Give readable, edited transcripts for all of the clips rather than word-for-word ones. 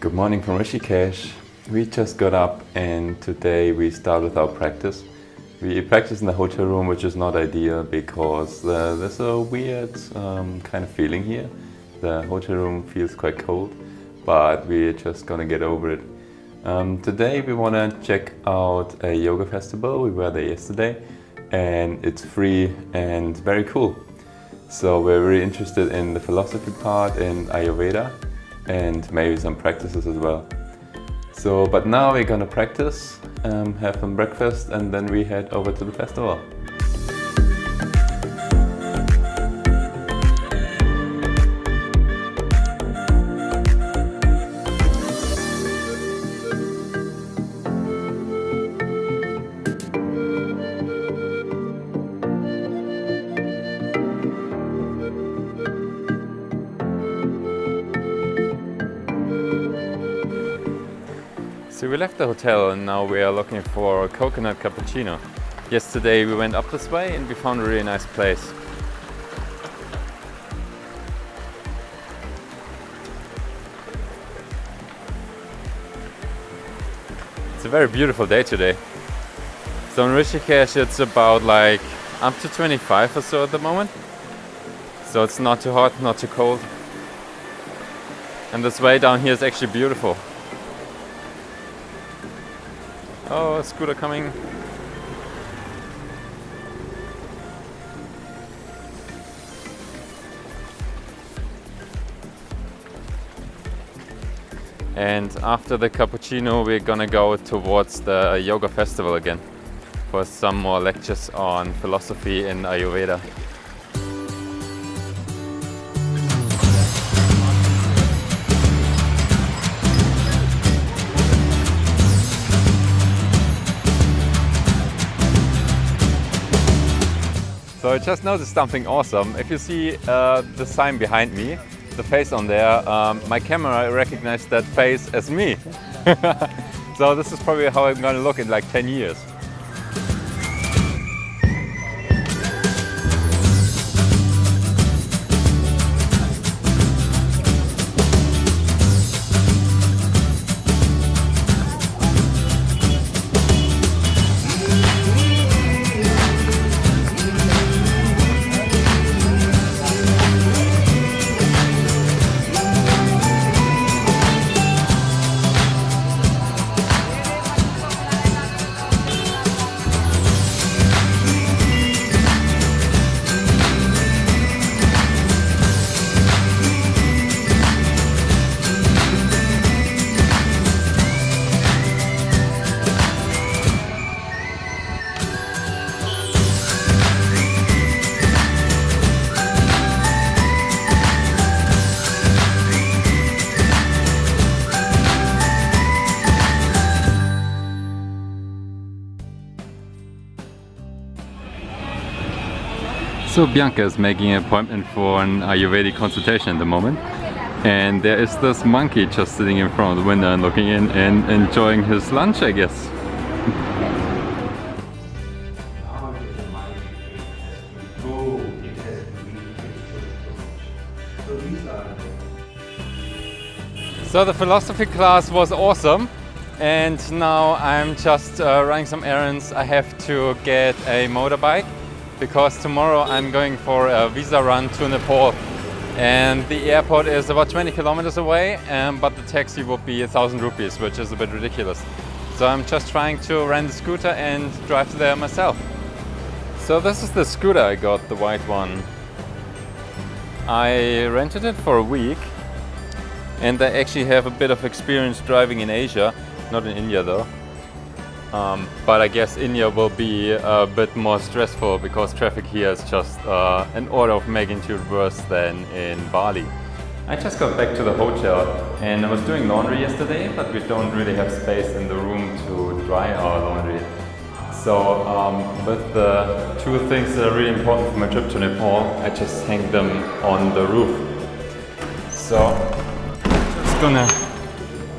Good morning from Rishikesh. We just got up and today we start with our practice. We practice in the hotel room, which is not ideal because there's a weird kind of feeling here. The hotel room feels quite cold, but we're just gonna get over it. Today we wanna check out a yoga festival. We were there yesterday and it's free and very cool. So we're really interested in the philosophy part in Ayurveda and maybe some practices as well. But now we're gonna practice, have some breakfast, and then we head over to the festival. So we left the hotel and now we are looking for a coconut cappuccino. Yesterday we went up this way and we found a really nice place. It's a very beautiful day today. So in Rishikesh it's about like up to 25 or so at the moment. So it's not too hot, not too cold. And this way down here is actually beautiful. Oh, a scooter coming. And after the cappuccino, we're gonna go towards the yoga festival again for some more lectures on philosophy in Ayurveda. So I just noticed something awesome. If you see the sign behind me, the face on there, my camera recognized that face as me. So this is probably how I'm gonna look in like 10 years. So Bianca is making an appointment for an Ayurvedic consultation at the moment, and there is this monkey just sitting in front of the window and looking in and enjoying his lunch, I guess. So the philosophy class was awesome, and now I'm just running some errands. I have to get a motorbike because tomorrow I'm going for a visa run to Nepal, and the airport is about 20 kilometers away, but the taxi will be 1,000 rupees, which is a bit ridiculous. So I'm just trying to rent a scooter and drive there myself. So this is the scooter I got, the white one. I rented it for a week, and I actually have a bit of experience driving in Asia, not in India though. But I guess India will be a bit more stressful because traffic here is just an order of magnitude worse than in Bali. I just got back to the hotel and I was doing laundry yesterday, but we don't really have space in the room to dry our laundry. So with the two things that are really important for my trip to Nepal, I just hang them on the roof. So I'm just gonna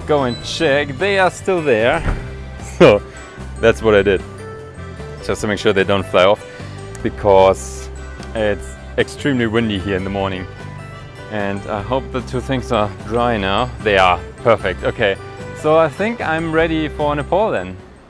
go and check. They are still there. So that's what I did, just to make sure they don't fly off, because it's extremely windy here in the morning. And I hope the two things are dry now. They are. Perfect. Okay. So I think I'm ready for Nepal then.